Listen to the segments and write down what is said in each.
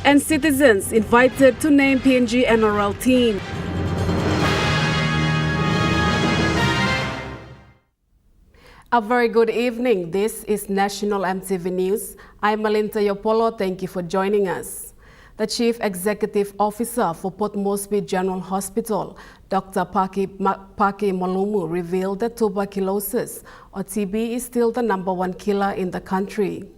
And citizens invited to name PNG NRL team. A very good evening. This is National EMTV News. I'm Malinta Yopolo. Thank you for joining us. The Chief Executive Officer for Port Moresby General Hospital, Dr. Paki Molumu, revealed that tuberculosis, or TB, is still the #1 killer in the country.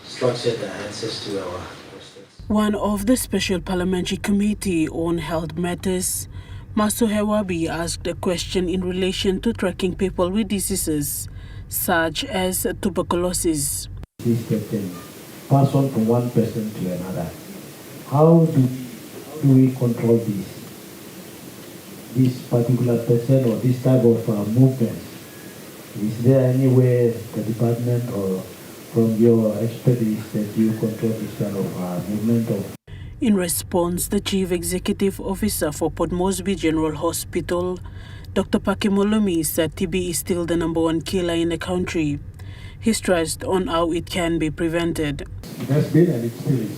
Structured answers to our questions. One of the Special Parliamentary Committee on Health Matters, Maso Hewabi, asked a question in relation to tracking people with diseases such as tuberculosis. This can pass on from one person to another. How do we control this particular person or this type of movement? Is there any way the department or from your expertise that you control this kind of movement? In response, the Chief Executive Officer for Port Moresby General Hospital, Dr. Paki Molumu, said TB is still the #1 killer in the country. He stressed on how it can be prevented. It has been and it still is.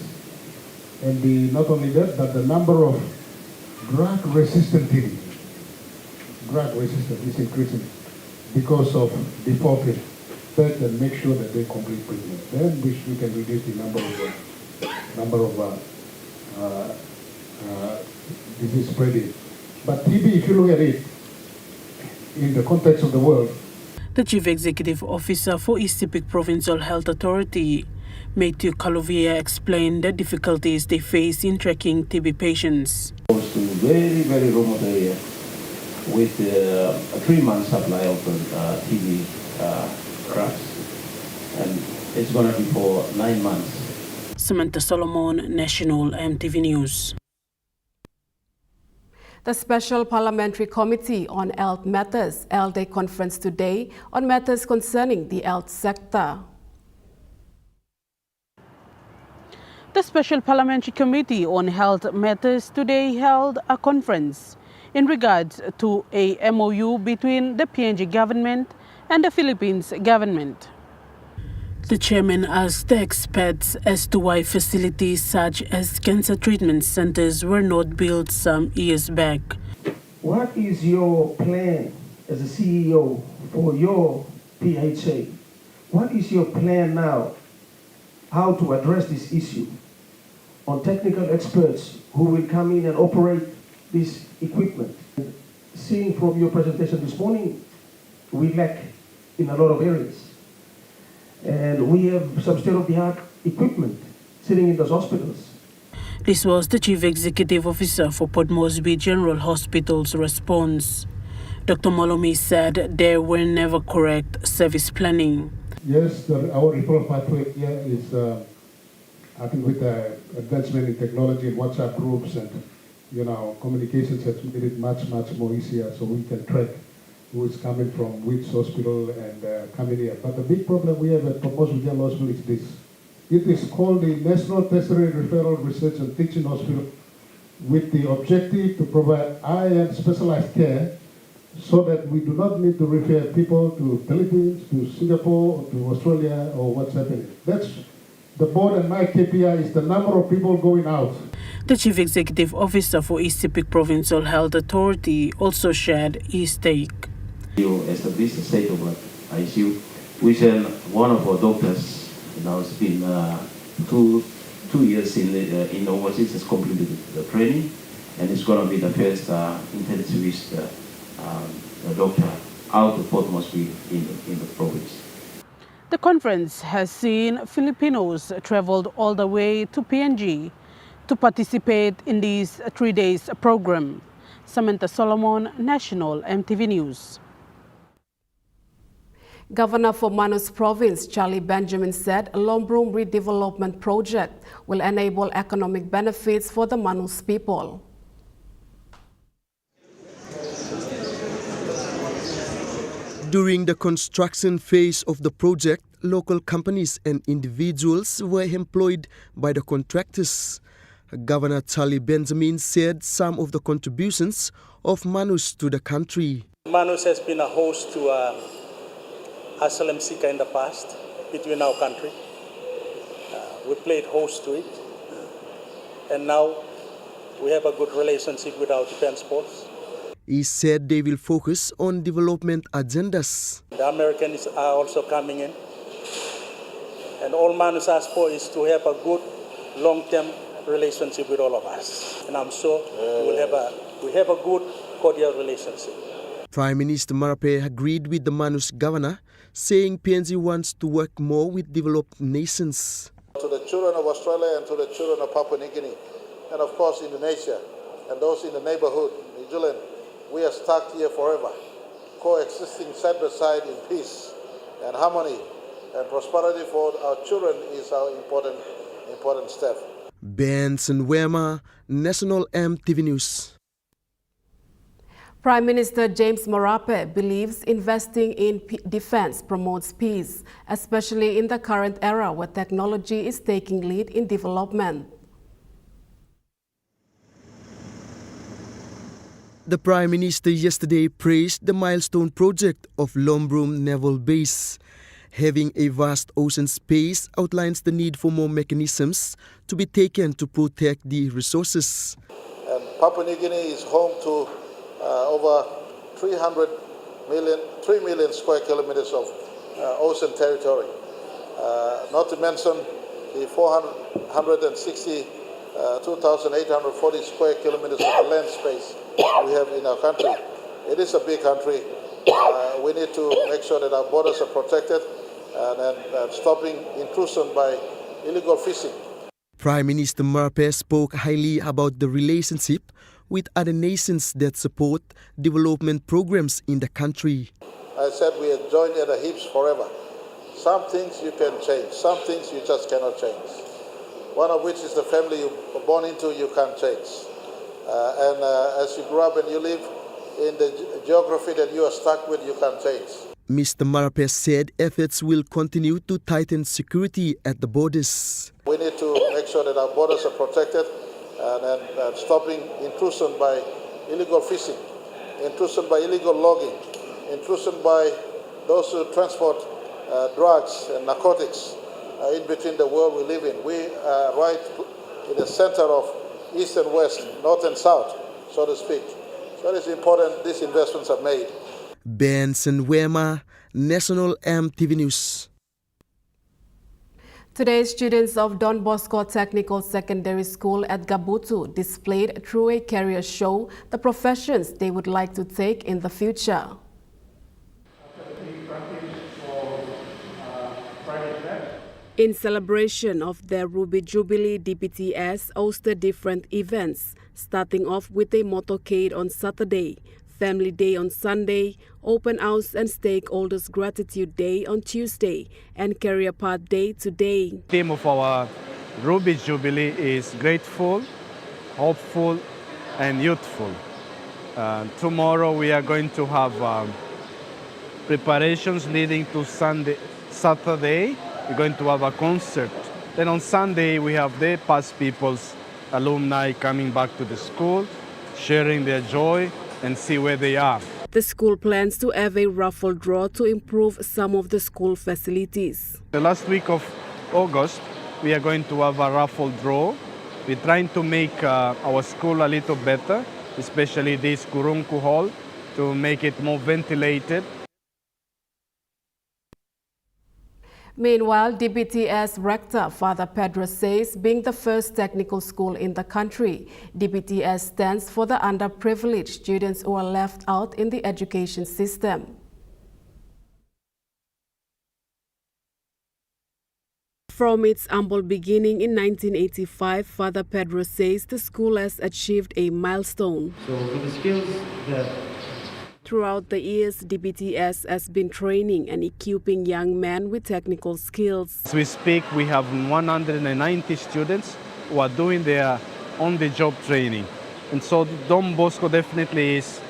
And not only that, but the number of drug-resistant TB, drug-resistant, is increasing because of defaulting that and make sure that they complete treatment. Then we can reduce the number of disease spreading. But TB, if you look at it in the context of the world. The Chief Executive Officer for East Sepik Provincial Health Authority, Matthew Kalovia, explained the difficulties they face in tracking TB patients. Goes to very, very remote area with a 3-month supply of TB drugs, and it's going to be for 9 months. Samantha Solomon, National EMTV News. The Special Parliamentary Committee on Health Matters held a conference today on matters concerning the health sector. The Special Parliamentary Committee on Health Matters today held a conference in regards to a MOU between the PNG government and the Philippines government. The chairman asked the experts as to why facilities such as cancer treatment centers were not built some years back. What is your plan as a CEO for your PHA? What is your plan now how to address this issue on technical experts who will come in and operate this equipment? Seeing from your presentation this morning, we lack in a lot of areas. And we have some state-of-the-art equipment sitting in those hospitals. This was the Chief Executive Officer for Port Moresby General Hospital's response. Dr. Molumu said there were never correct service planning. Yes, our referral pathway here is, I think with the advancement in technology and WhatsApp groups and, communications has made it much, much more easier so we can track who is coming from which hospital and coming here. But the big problem we have at Port Moresby General Hospital is this. It is called the National Tertiary Referral Research and Teaching Hospital with the objective to provide high-end specialized care so that we do not need to refer people to Philippines, to Singapore, or to Australia, or what's happening. That's the board, and my KPI is the number of people going out. The Chief Executive Officer for East Sepik Provincial Health Authority also shared his take. You established a state-of-the-art ICU. We send one of our doctors, it's been 2 years in overseas, has completed the training, and it's going to be the first intensivist doctor out of Port Moresby in the province. The conference has seen Filipinos traveled all the way to PNG to participate in this 3-day program. Samantha Solomon, National EMTV News. Governor for Manus Province, Charlie Benjamin, said a Lombrum Redevelopment project will enable economic benefits for the Manus people. During the construction phase of the project, local companies and individuals were employed by the contractors. Governor Charlie Benjamin said some of the contributions of Manus to the country. Manus has been a host to asylum seeker in the past between our country. we played host to it. And now we have a good relationship with our defense force. He said they will focus on development agendas. The Americans are also coming in. And all Manus asks for is to have a good long-term relationship with all of us. And I'm sure we have a good cordial relationship. Prime Minister Marape agreed with the Manus governor, saying PNG wants to work more with developed nations. To the children of Australia and to the children of Papua New Guinea, and of course Indonesia, and those in the neighborhood, New Zealand, we are stuck here forever, coexisting side by side in peace and harmony, and prosperity for our children is our important step. Benson Wema, National EMTV News. Prime Minister James Marape believes investing in defense promotes peace, especially in the current era where technology is taking lead in development. The Prime Minister yesterday praised the milestone project of Lombrum Naval Base. Having a vast ocean space outlines the need for more mechanisms to be taken to protect the resources. And Papua New Guinea is home to over 3 million square kilometers of ocean territory. Not to mention the 2,840 square kilometers of land space we have in our country. It is a big country. We need to make sure that our borders are protected and stopping intrusion by illegal fishing. Prime Minister Marape spoke highly about the relationship with other nations that support development programs in the country. I said we are joined at the hips forever. Some things you can change, some things you just cannot change. One of which is the family you were born into, you can't change. As you grow up and you live in the geography that you are stuck with, you can't change. Mr. Marape said efforts will continue to tighten security at the borders. We need to make sure that our borders are protected and stopping intrusion by illegal fishing, intrusion by illegal logging, intrusion by those who transport drugs and narcotics in between the world we live in. We are right in the center of east and west, north and south, so to speak. So it is important these investments are made. Benson Wema, National EMTV News. Today, students of Don Bosco Technical Secondary School at Gabutu displayed through a career show the professions they would like to take in the future. In celebration of their Ruby Jubilee, DBTS hosted different events, starting off with a motorcade on Saturday, Family Day on Sunday, Open House and Stakeholders Gratitude Day on Tuesday, and Career Path Day today. The theme of our Ruby Jubilee is grateful, hopeful, and youthful. Tomorrow we are going to have preparations leading to Saturday. We're going to have a concert. Then on Sunday we have the past people's alumni coming back to the school, sharing their joy and see where they are. The school plans to have a raffle draw to improve some of the school facilities. The last week of August, we are going to have a raffle draw. We're trying to make our school a little better, especially this Kurunku Hall, to make it more ventilated. Meanwhile, DBTS Rector Father Pedro says being the first technical school in the country, DBTS stands for the underprivileged students who are left out in the education system. From its humble beginning in 1985, Father Pedro says the school has achieved a milestone. So with the skills that Throughout the years, DBTS has been training and equipping young men with technical skills. As we speak, we have 190 students who are doing their on-the-job training. And so Don Bosco definitely is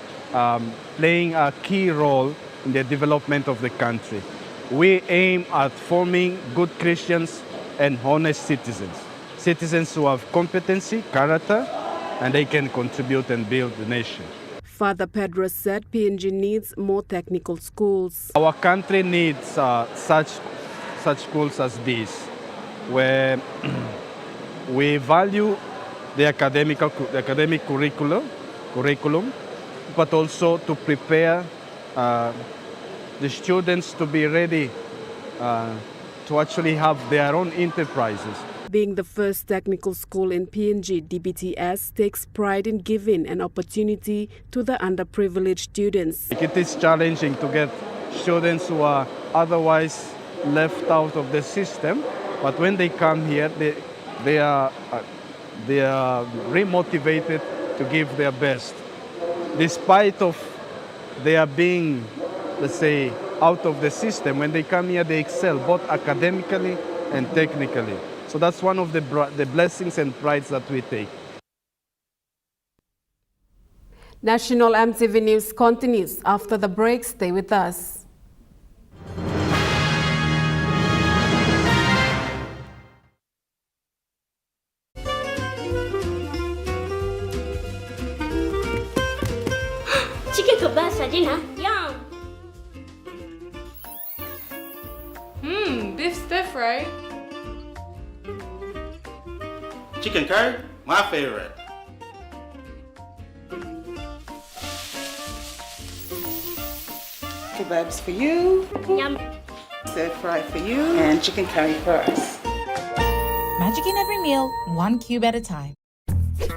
playing a key role in the development of the country. We aim at forming good Christians and honest citizens. Citizens who have competency, character, and they can contribute and build the nation. Father Pedro said PNG needs more technical schools. Our country needs such schools as these. where we value the academic curriculum, but also to prepare the students to be ready to actually have their own enterprises. Being the first technical school in PNG, DBTS takes pride in giving an opportunity to the underprivileged students. It is challenging to get students who are otherwise left out of the system, but when they come here, they are remotivated to give their best. Despite of their being, let's say, out of the system, when they come here, they excel both academically and technically. So that's one of the blessings and prides that we take. National MTV News continues after the break. Stay with us. Chicken kebab saja, yum. Beef stir fry. Chicken curry, my favorite. Kebabs for you, Yum. stir fry for you, and chicken curry for us. Magic in every meal, one cube at a time.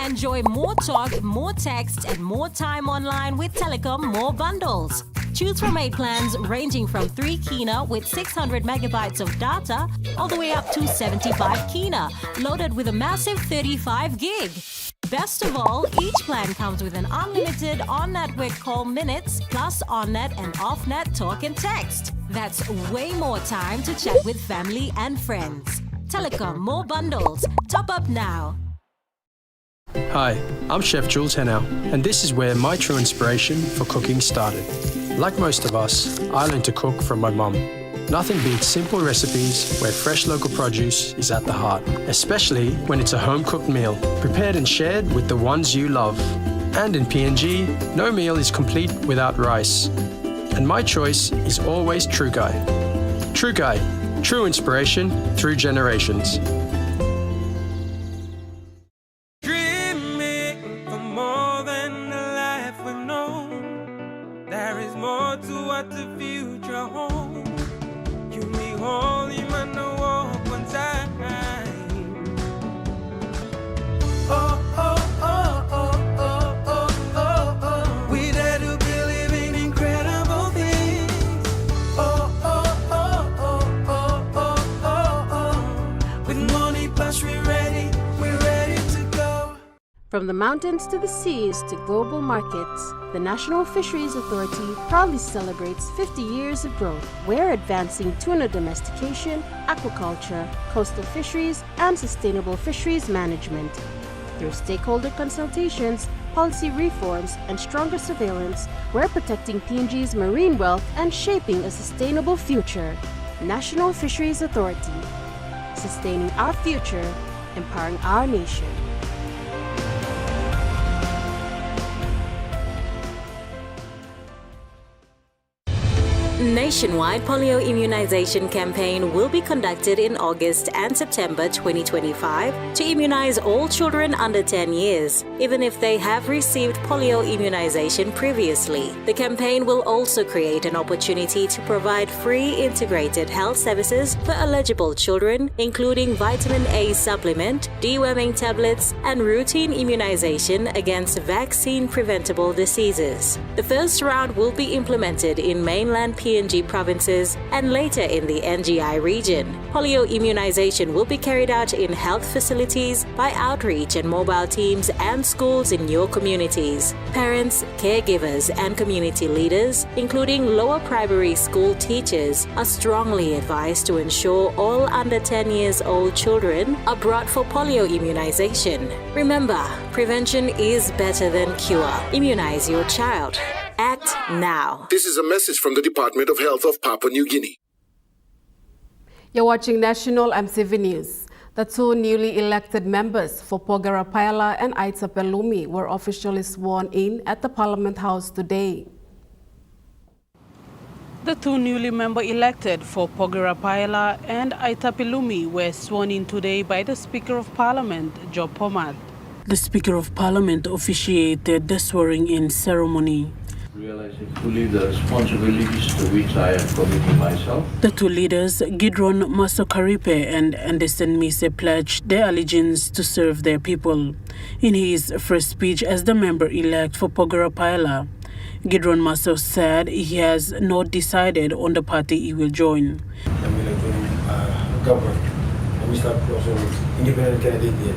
Enjoy more talk, more text, and more time online with Telecom More Bundles. Choose from 8 plans ranging from 3 kina with 600 megabytes of data all the way up to 75 kina, loaded with a massive 35 gig. Best of all, each plan comes with an unlimited on-network call minutes plus on-net and off-net talk and text. That's way more time to chat with family and friends. Telecom More Bundles. Top up now. Hi, I'm Chef Jules Henao, and this is where my true inspiration for cooking started. Like most of us, I learned to cook from my mum. Nothing beats simple recipes where fresh local produce is at the heart, especially when it's a home-cooked meal, prepared and shared with the ones you love. And in PNG, no meal is complete without rice. And my choice is always True Guy. True Guy, true inspiration through generations. From the mountains to the seas to global markets, the National Fisheries Authority proudly celebrates 50 years of growth. We're advancing tuna domestication, aquaculture, coastal fisheries, and sustainable fisheries management. Through stakeholder consultations, policy reforms, and stronger surveillance, we're protecting PNG's marine wealth and shaping a sustainable future. National Fisheries Authority, sustaining our future, empowering our nation. Nationwide polio immunization campaign will be conducted in August and September 2025 to immunize all children under 10 years, even if they have received polio immunization previously. The campaign will also create an opportunity to provide free integrated health services for eligible children, including vitamin A supplement, deworming tablets, and routine immunization against vaccine-preventable diseases. The first round will be implemented in mainland PNG provinces and later in the NGI region. Polio immunization will be carried out in health facilities by outreach and mobile teams and schools in your communities. Parents, caregivers, and community leaders, including lower primary school teachers, are strongly advised to ensure all under 10 years old children are brought for polio immunization. Remember, prevention is better than cure. Immunize your child. Act now. This is a message from the Department of Health of Papua New Guinea. You're watching National MTV News. The two newly elected members for Pogara Payala and Aitapelumi were officially sworn in at the Parliament House today. The two newly member-elected for Pogera Paila and Aitapilumi were sworn in today by the Speaker of Parliament, Joe Pomat. The Speaker of Parliament officiated the swearing-in ceremony. Realizing fully the responsibilities to which I am committing myself. The two leaders, Gidron Masokaripe and Anderson Mise, pledged their allegiance to serve their people. In his first speech as the member-elect for Pogera Paila, Gidron Maso said he has not decided on the party he will join. Government, Mr. Independent candidate.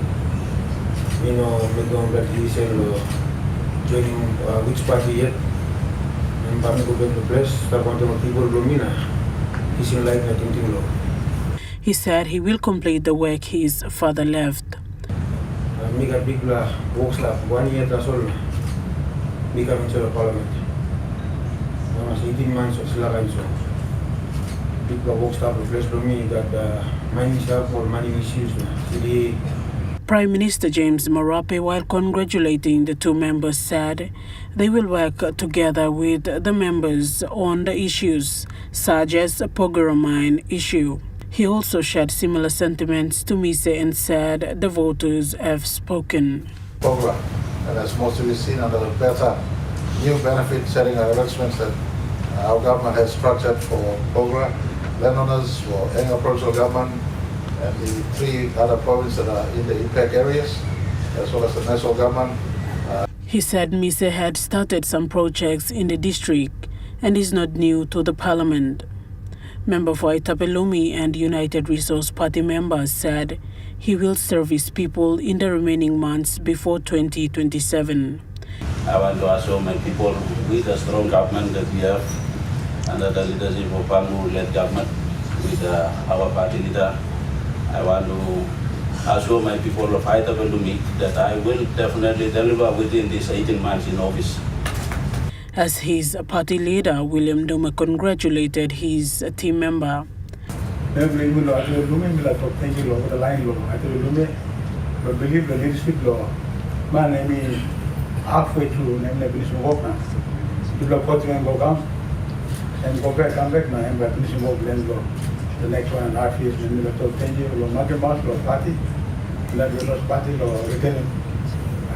We know McDonald joining which party yet. And the place, people he said he will complete the work his father left. Mika Bigla works like 1 year that's all. Mika into the parliament. 18 months of Slaganso. Bigla works up replaced for me that mining stuff or money issues. Prime Minister James Marape, while congratulating the two members, said they will work together with the members on the issues, such as the Pogera mine issue. He also shared similar sentiments to Mise and said the voters have spoken. Pogera, and that's mostly seen under the better new benefit-setting arrangements that our government has structured for Pogera, landowners, for any provincial government, and the 3 other provinces that are in the impact areas, as well as the national government. He said Mise had started some projects in the district and is not new to the parliament. Member for Itapelumi and United Resource Party members said he will serve his people in the remaining months before 2027. I want to assure my people with the strong government that we have under the leadership of Pangu-led government with our party leader. I want to assure my people of Aitapelumi that I will definitely deliver within these 18 months in office. As his party leader, William Duma congratulated his team member. But believe the leadership law, man, I mean, halfway through, name the finishing work now. People are putting and go down and go back, come back now, and by finishing work, then go. The next 1.5 years, then the top 10 years, or market mass, or party, that will party, or returning.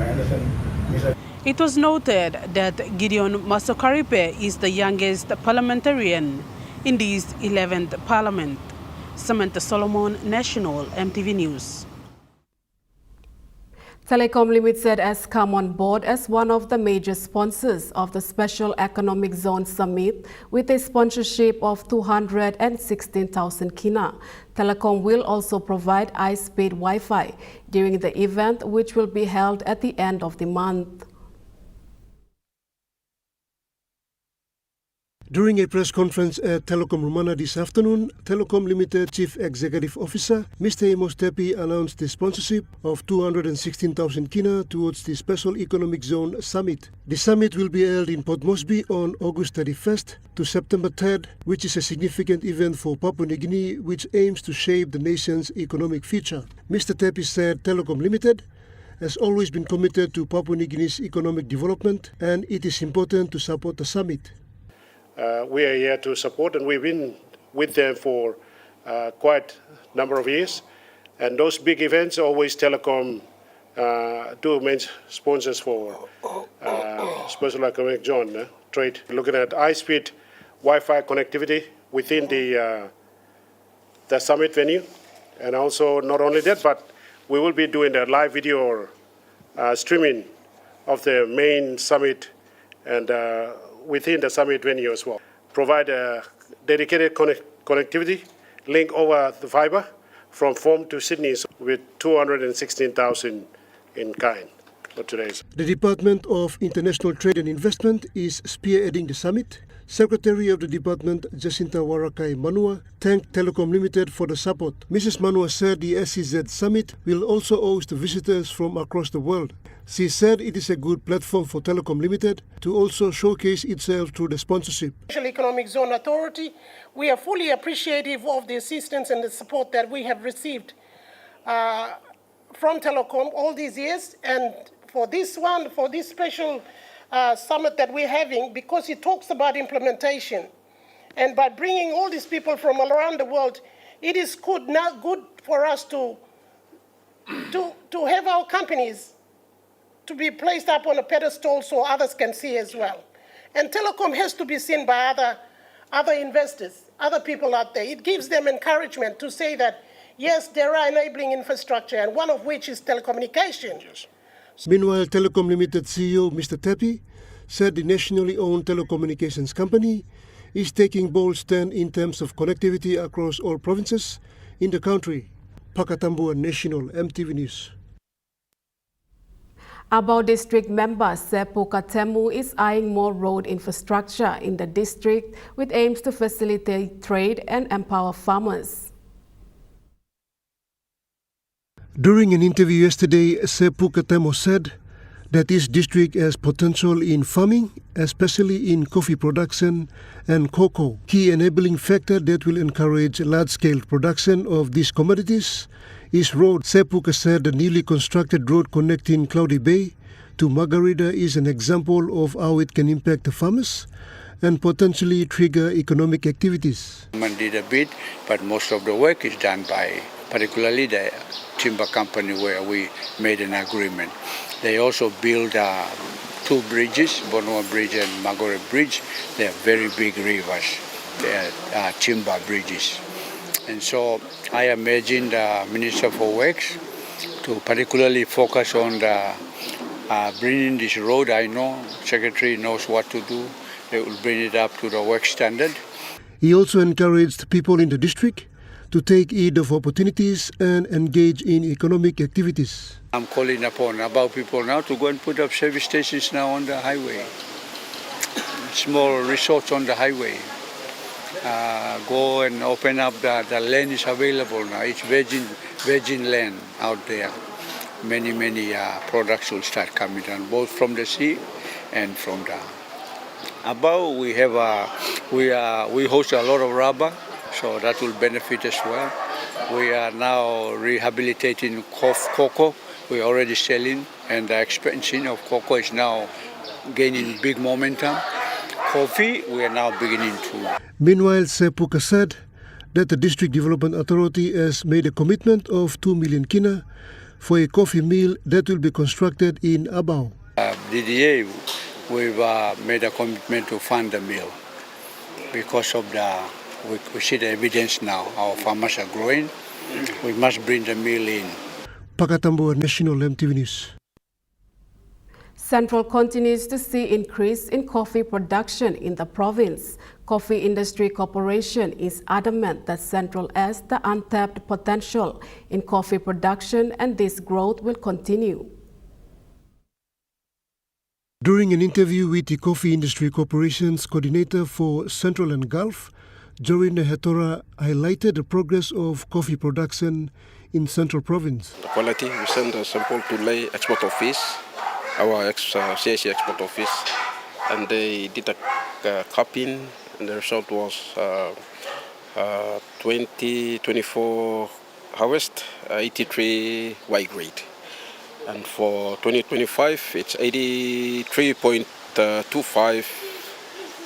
I understand. It was noted that Gideon Masokaripe is the youngest parliamentarian in this 11th parliament. Samantha Solomon, National EMTV News. Telecom Limited has come on board as one of the major sponsors of the Special Economic Zone Summit with a sponsorship of 216,000 kina. Telecom will also provide high-speed Wi-Fi during the event, which will be held at the end of the month. During a press conference at Telecom Romana this afternoon, Telecom Limited Chief Executive Officer Mr. Amos Tepi announced the sponsorship of 216,000 kina towards the Special Economic Zone Summit. The summit will be held in Port Moresby on August 31st to September 3rd, which is a significant event for Papua New Guinea which aims to shape the nation's economic future. Mr. Tepi said Telecom Limited has always been committed to Papua New Guinea's economic development and it is important to support the summit. We are here to support, and we've been with them for quite a number of years. And those big events, always Telecom, two main sponsors for Special Economic Zone trade. Looking at high-speed Wi-Fi connectivity within the summit venue, and also not only that, but we will be doing the live video streaming of the main summit and within the summit venue as well. Provide a dedicated connectivity link over the fiber from Foam to Sydney with 216,000 in kind for today's. The Department of International Trade and Investment is spearheading the summit. Secretary of the Department, Jacinta Warakai Manua, thanked Telecom Limited for the support. Mrs. Manua said the SEZ Summit will also host visitors from across the world. She said it is a good platform for Telecom Limited to also showcase itself through the sponsorship. Special Economic Zone Authority, we are fully appreciative of the assistance and the support that we have received from Telecom all these years, and for this special summit that we're having, because it talks about implementation. And by bringing all these people from all around the world, it is good for us to have our companies to be placed up on a pedestal so others can see as well. And telecom has to be seen by other investors, other people out there. It gives them encouragement to say that, yes, there are enabling infrastructure, and one of which is telecommunication. Yes. Meanwhile, Telecom Limited CEO Mr. Tepi said the nationally owned telecommunications company is taking bold stand in terms of connectivity across all provinces in the country. Pakatambua National EMTV News. Abal District member Sepu Katemu is eyeing more road infrastructure in the district with aims to facilitate trade and empower farmers. During an interview yesterday, Sepu Katemu said that his district has potential in farming, especially in coffee production and cocoa. Key enabling factor that will encourage large-scale production of these commodities is road. Sepu said the newly constructed road connecting Cloudy Bay to Margarita is an example of how it can impact the farmers and potentially trigger economic activities. I did a bit, but most of the work is done by particularly the timber company where we made an agreement. They also built 2 bridges, Bonoa Bridge and Magore Bridge. They are very big rivers. They are timber bridges. And so I imagine the Minister for Works to particularly focus on bringing this road. I know Secretary knows what to do. They will bring it up to the work standard. He also encouraged people in the district to take heed of opportunities and engage in economic activities. I'm calling upon about people now to go and put up service stations now on the highway. Small resorts on the highway. Go and open up the land is available now. It's virgin land out there. Many products will start coming down, both from the sea and from the Abal. We host a lot of rubber, so that will benefit as well. We are now rehabilitating cocoa. We're already selling, and the expansion of cocoa is now gaining big momentum. Coffee, we are now beginning to. Meanwhile, Sepuka said that the District Development Authority has made a commitment of 2 million kina for a coffee mill that will be constructed in Abal. DDA, we've made a commitment to fund the mill because of we see the evidence now. Our farmers are growing. We must bring the mill in. Pakatambua National EMTV News. Central continues to see increase in coffee production in the province. Coffee Industry Corporation is adamant that Central has the untapped potential in coffee production and this growth will continue. During an interview with the Coffee Industry Corporation's coordinator for Central and Gulf, Jorina Hetora highlighted the progress of coffee production in Central Province. The quality, we send a sample to Lay Export Office, our CIC Export Office, and they did a cupping, and the result was 2024 harvest, 83 Y grade. And for 2025, it's 83.25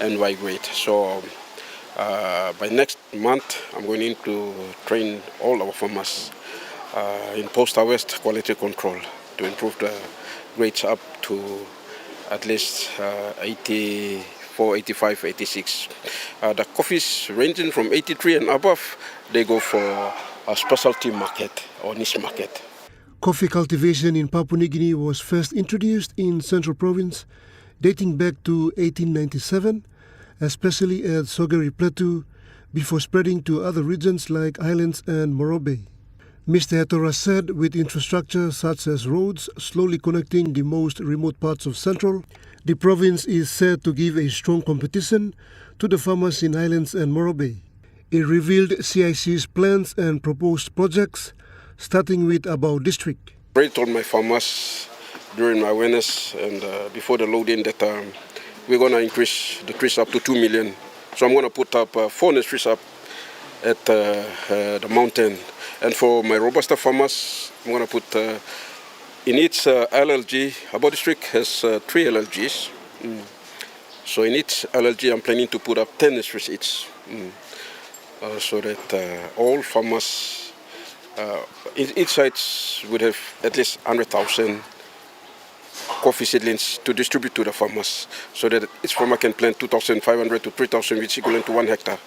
NY grade. So by next month, I'm going to train all our farmers in post-harvest quality control to improve the grades up to at least 84, 85, 86. The coffees ranging from 83 and above, they go for a specialty market or niche market. Coffee cultivation in Papua New Guinea was first introduced in Central Province dating back to 1897, especially at Sogeri Plateau, before spreading to other regions like Highlands and Morobe. Mr. Hetora said with infrastructure such as roads slowly connecting the most remote parts of Central, the province is set to give a strong competition to the farmers in Highlands and Morobe. It revealed CIC's plans and proposed projects, starting with Abal District. I already told my farmers during my awareness and before the loading that we're going to increase the trees up to 2 million. So I'm going to put up 4 nurseries up at the mountain. And for my Robusta farmers, I'm going to put in each LLG, Abal District has 3 LLGs. So in each LLG, I'm planning to put up 10 nurseries each, so that all farmers, each site would have at least 100,000 coffee seedlings to distribute to the farmers, so that each farmer can plant 2,500 to 3,000, which is equivalent to 1 hectare.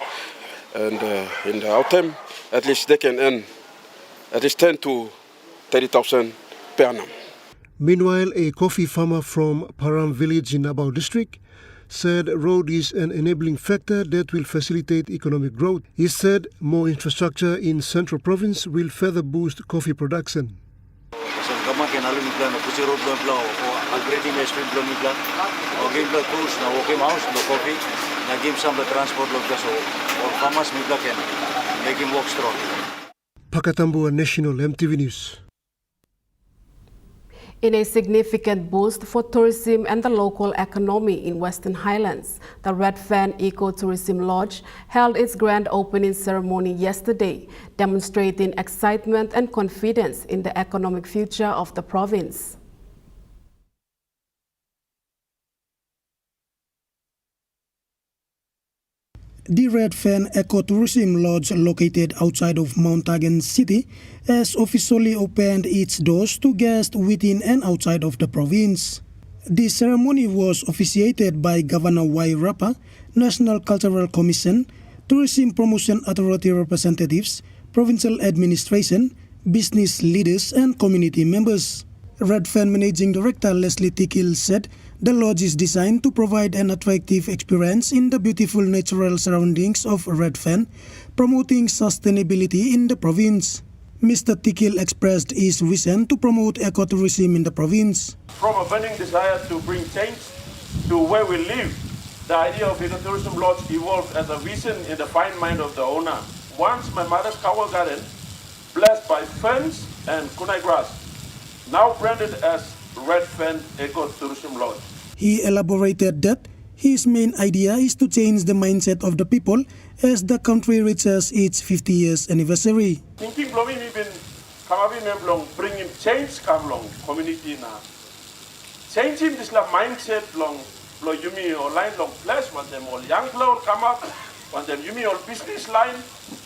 And in the autumn, at least they can earn at least 10 to 30,000 per annum. Meanwhile, a coffee farmer from Param village in Abal district said road is an enabling factor that will facilitate economic growth. He said more infrastructure in central province will further boost coffee production. Pakatambua National MTV News. In a significant boost for tourism and the local economy in Western Highlands, the Red Fan Eco-Tourism Lodge held its grand opening ceremony yesterday, demonstrating excitement and confidence in the economic future of the province. The Red Fan Ecotourism Lodge, located outside of Mount Hagen City, has officially opened its doors to guests within and outside of the province. The ceremony was officiated by Governor Y. Rapa, National Cultural Commission, Tourism Promotion Authority representatives, provincial administration, business leaders and community members. Red Fan Managing Director Leslie Tikil said the lodge is designed to provide an attractive experience in the beautiful natural surroundings of Red Fan, promoting sustainability in the province. Mr. Tikil expressed his vision to promote ecotourism in the province. From a burning desire to bring change to where we live, the idea of ecotourism lodge evolved as a vision in the fine mind of the owner. Once my mother's cow garden, blessed by ferns and kunai grass, now branded as Red Fan Ecotourism Lodge. He elaborated that his main idea is to change the mindset of the people as the country reaches its 50 years anniversary. Thinking blowing even come bringing change come long community na. Changing this la mindset long blow yumi or line long plus want them all young blow come up, want them yumi all business line,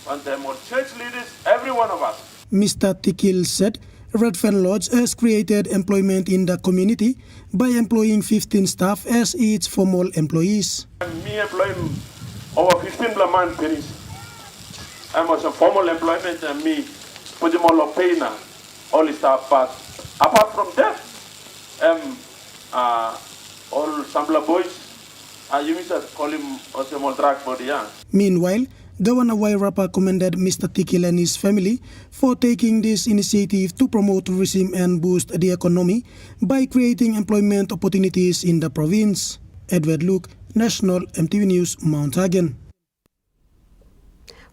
want them all church leaders, every one of us. Mr. Tikil said Red Fan Lodge has created employment in the community by employing 15 staff as its formal employees. Me employing over 15 man pennies. I was a formal employment and me put them all of pay now, all the staff. But apart from that, all Sambla boys, you miss call him also more drag for the young. Meanwhile, Governor Y. Rapa commended Mr. Tikil and his family for taking this initiative to promote tourism and boost the economy by creating employment opportunities in the province. Edward Luke, National MTV News, Mount Hagen.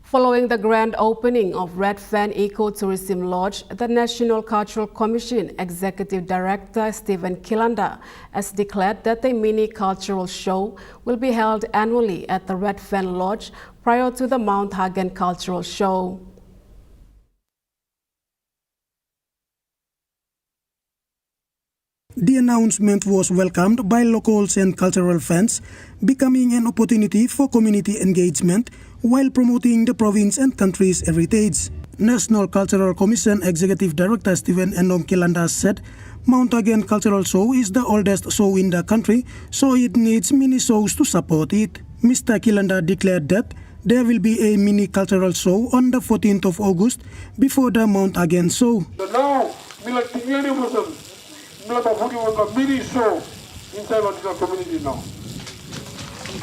Following the grand opening of Red Fan Ecotourism Lodge, the National Cultural Commission Executive Director Stephen Kilanda has declared that a mini cultural show will be held annually at the Red Fan Lodge prior to the Mount Hagen Cultural Show. The announcement was welcomed by locals and cultural fans, becoming an opportunity for community engagement while promoting the province and country's heritage. National Cultural Commission Executive Director Stephen Endong Kilanda said Mount Hagen Cultural Show is the oldest show in the country, so it needs mini shows to support it. Mr. Kilanda declared that there will be a mini cultural show on the 14th of August before the Mount Hagen show. So now, mini show inside of the community now.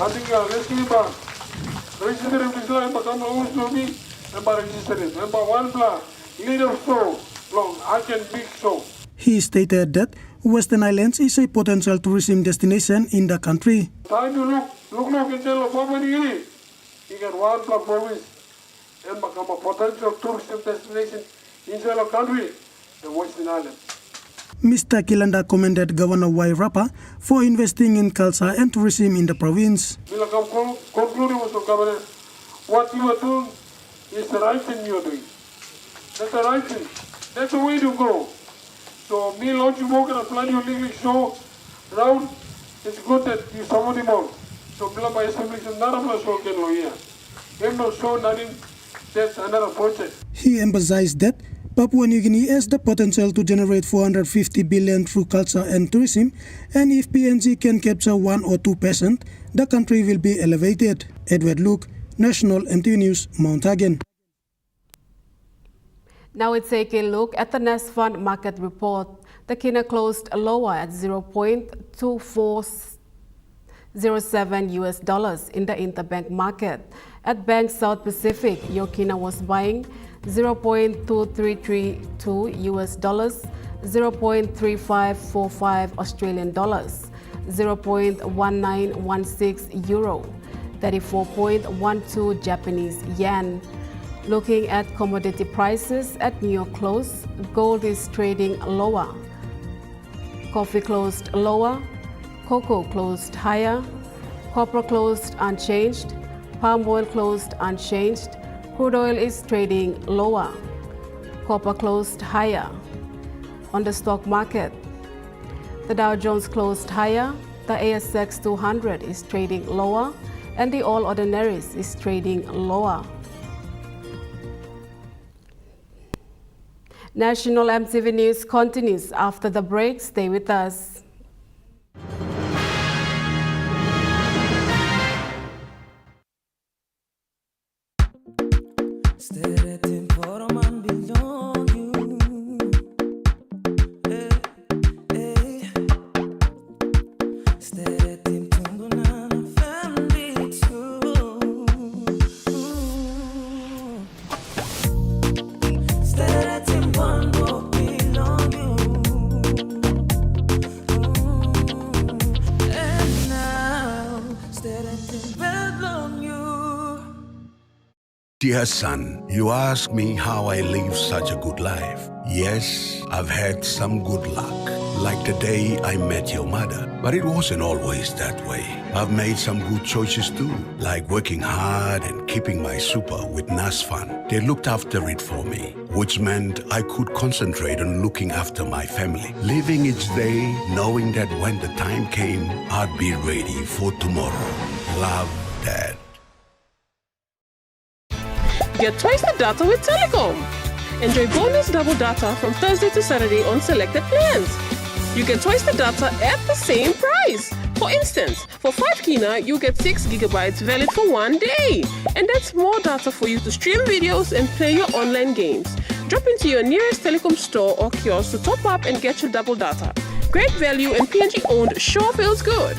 I think let's give back. Register this line, but I'm always to me, and by registering. Number one plan, leader show, long, I can big show. He stated that Western Highlands is a potential tourism destination in the country. Time to look in the property. You get one block province and become a potential tourism destination inside the country, the Western Highlands. Mr. Kilanda commended Governor Y. Rapa for investing in culture and tourism in the province. Concluding with the governor, what you are doing is the right thing you are doing. That's the right thing. That's the way to go. So me launching work and plan your legal show round, it's good that you support him all. So Milapa Assembly is not a so can lawyer. No so nothing. That's another project. He emphasized that Papua New Guinea has the potential to generate 450 billion through culture and tourism, and if PNG can capture 1 or 2%, the country will be elevated. Edward Luke, National MTV News, Mount Hagen. Now we take a look at the Nest Fund market report. The kina closed lower at 0.2407 US dollars in the interbank market. At Bank South Pacific, Yokina was buying 0.2332 US dollars, 0.3545 Australian dollars, 0.1916 euro, 34.12 Japanese yen. Looking at commodity prices at New York close, gold is trading lower. Coffee closed lower, cocoa closed higher, copper closed unchanged, palm oil closed unchanged, crude oil is trading lower, copper closed higher. On the stock market, the Dow Jones closed higher, the ASX 200 is trading lower, and the All Ordinaries is trading lower. National MTV News continues after the break. Stay with us. Dear son, you ask me how I live such a good life. Yes, I've had some good luck, like the day I met your mother. But it wasn't always that way. I've made some good choices too, like working hard and keeping my super with NASFAN. They looked after it for me, which meant I could concentrate on looking after my family, living each day knowing that when the time came, I'd be ready for tomorrow. Love, Dad. Get twice the data with Telecom. Enjoy bonus double data from Thursday to Saturday on selected plans. You get twice the data at the same price. For instance, for 5 kina, you get 6 gigabytes valid for 1 day. And that's more data for you to stream videos and play your online games. Drop into your nearest Telecom store or kiosk to top up and get your double data. Great value and PNG owned sure feels good.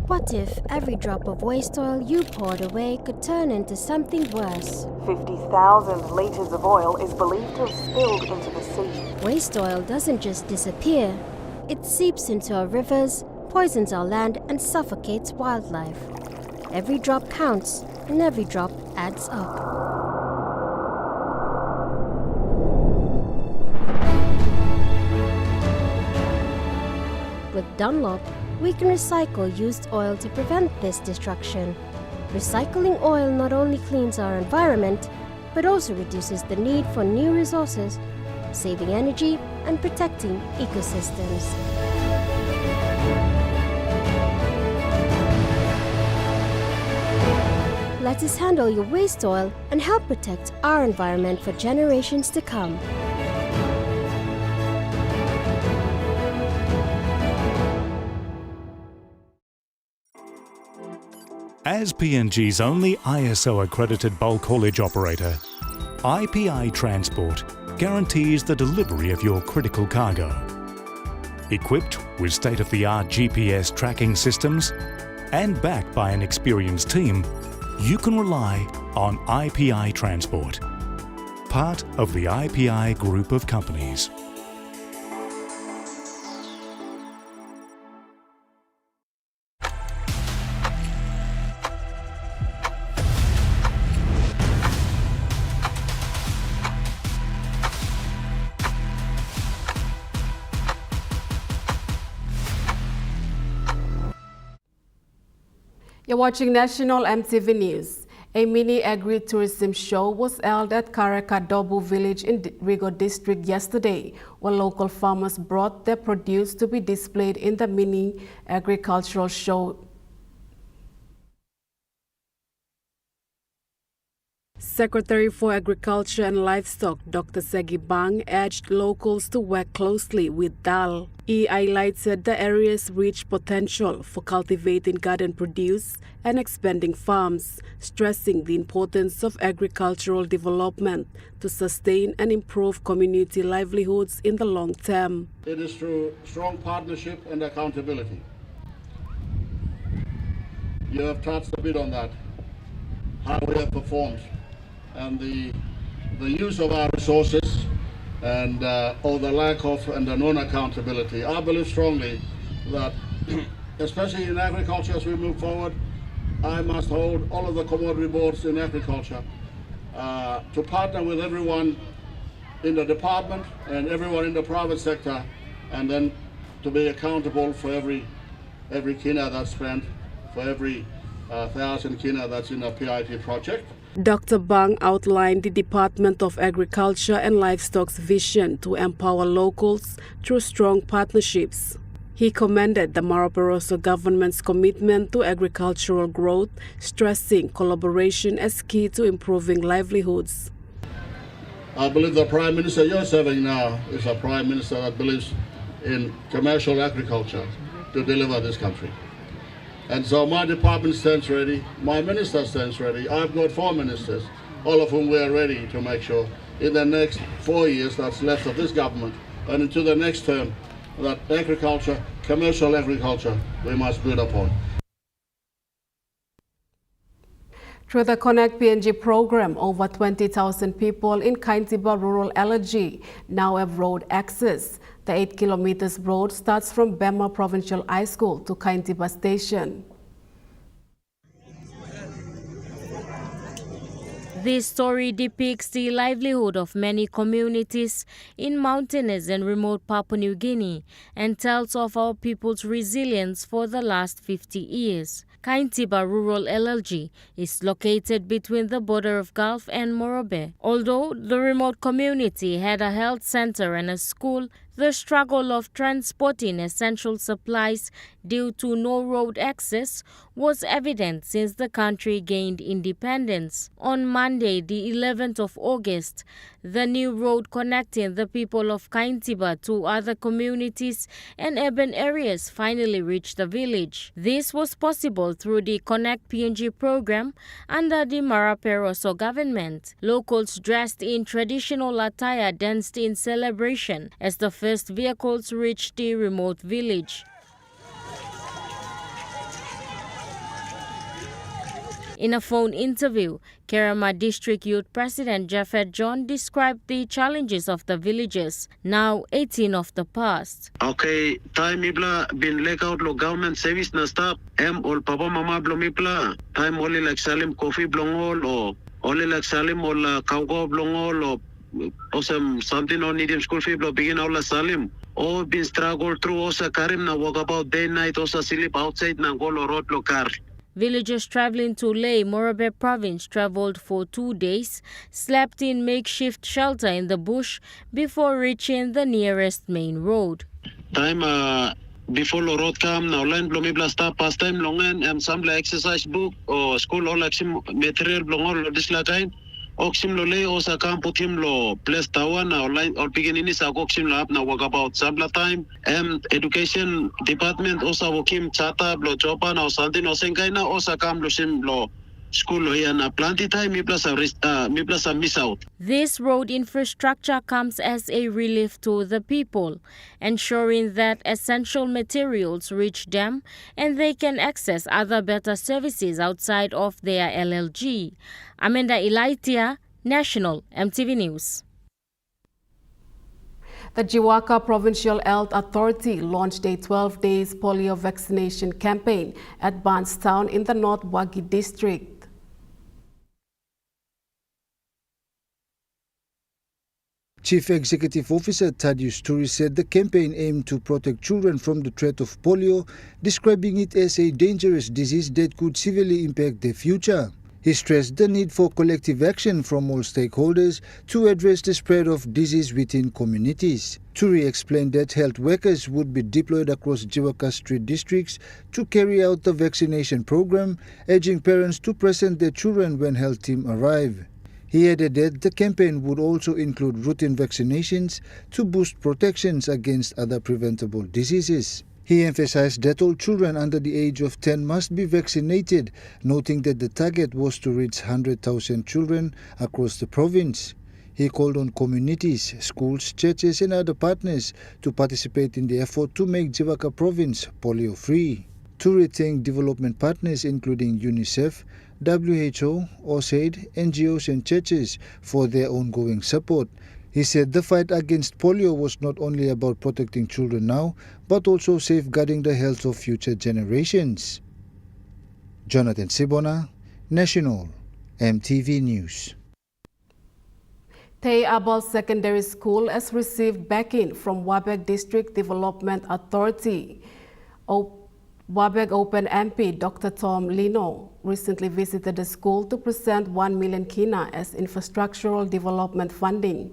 What if every drop of waste oil you poured away could turn into something worse? 50,000 liters of oil is believed to have spilled into the sea. Waste oil doesn't just disappear. It seeps into our rivers, poisons our land, and suffocates wildlife. Every drop counts, and every drop adds up. With Dunlop, we can recycle used oil to prevent this destruction. Recycling oil not only cleans our environment, but also reduces the need for new resources, saving energy and protecting ecosystems. Let us handle your waste oil and help protect our environment for generations to come. As PNG's only ISO-accredited bulk haulage operator, IPI Transport guarantees the delivery of your critical cargo. Equipped with state-of-the-art GPS tracking systems and backed by an experienced team, you can rely on IPI Transport, part of the IPI group of companies. You're watching National MTV News. A mini agri-tourism show was held at Karakadobu village in Rigo district yesterday, where local farmers brought their produce to be displayed in the mini agricultural show. Secretary for Agriculture and Livestock, Dr. Segi Bang, urged locals to work closely with DAL. He highlighted the area's rich potential for cultivating garden produce and expanding farms, stressing the importance of agricultural development to sustain and improve community livelihoods in the long term. It is through strong partnership and accountability. You have touched a bit on that, how we have performed, and the use of our resources and or the lack of and the non-accountability. I believe strongly that, especially in agriculture as we move forward, I must hold all of the commodity boards in agriculture to partner with everyone in the department and everyone in the private sector, and then to be accountable for every kina that's spent, for every 1,000 kina that's in a PIP project. Dr. Bang outlined the Department of Agriculture and Livestock's vision to empower locals through strong partnerships. He commended the Maraperoso government's commitment to agricultural growth, stressing collaboration as key to improving livelihoods. I believe the Prime Minister you're serving now is a Prime Minister that believes in commercial agriculture to deliver this country. And so my department stands ready, my minister stands ready. I've got 4 ministers, all of whom we are ready to make sure in the next 4 years that's left of this government and into the next term that agriculture, commercial agriculture, we must build upon. Through the Connect PNG program, over 20,000 people in Kiba Rural LLG now have road access. The 8 kilometers road starts from Bema Provincial High School to Kiba Station. This story depicts the livelihood of many communities in mountainous and remote Papua New Guinea and tells of our people's resilience for the last 50 years. Kiba Rural LLG is located between the border of Gulf and Morobe. Although the remote community had a health center and a school, the struggle of transporting essential supplies due to no road access was evident since the country gained independence. On Monday, the 11th of August, the new road connecting the people of Kiba to other communities and urban areas finally reached the village. This was possible through the Connect PNG program under the Maraperoso government. Locals dressed in traditional attire danced in celebration as the first vehicles reached the remote village. In a phone interview, Kerama District Youth President Jafet John described the challenges of the villagers, now 18 of the past. Okay, time ibla bin lek out lo government service na stop. Ol papa mama blomipla. Time only like salim coffee blongol or only like salim or kauko blongol or something on medium school fee blo begin all salim. Oh, been struggle through osa karim na walk about day night osa sleep outside na golo road lo car. Villagers traveling to Ley, Morobe province traveled for 2 days, slept in makeshift shelter in the bush before reaching the nearest main road. Time before the road come, now line blomibla stop past time longan some exercise book or school all material blongol this time. Oxim lo lay o sa camp putim lo place tawan na online or begin ini sa oxim lab na walk about sabla time education department o sa wokim chata lo jopa na something o sengkai na o sa camp lo sim lo school lo yan na planti time mi plus a miss out. This road infrastructure comes as a relief to the people, ensuring that essential materials reach them and they can access other better services outside of their LLG. Amanda Ilaitia, National MTV News. The Jiwaka Provincial Health Authority launched a 12-day polio vaccination campaign at Barnstown in the North Wagi district. Chief Executive Officer Thaddeus Turi said the campaign aimed to protect children from the threat of polio, describing it as a dangerous disease that could severely impact their future. He stressed the need for collective action from all stakeholders to address the spread of disease within communities. Turi explained that health workers would be deployed across Jiwaka Street districts to carry out the vaccination program, urging parents to present their children when health team arrive. He added that the campaign would also include routine vaccinations to boost protections against other preventable diseases. He emphasized that all children under the age of 10 must be vaccinated, noting that the target was to reach 100,000 children across the province. He called on communities, schools, churches and other partners to participate in the effort to make Jiwaka province polio-free. Turi thanked development partners including UNICEF, WHO, OSAID, NGOs and churches for their ongoing support. He said the fight against polio was not only about protecting children now, but also safeguarding the health of future generations. Jonathan Sibona, National, EMTV News. Abal Secondary School has received backing from Wabeg District Development Authority. Wabeg Open MP Dr. Tom Lino recently visited the school to present 1 million kina as infrastructural development funding.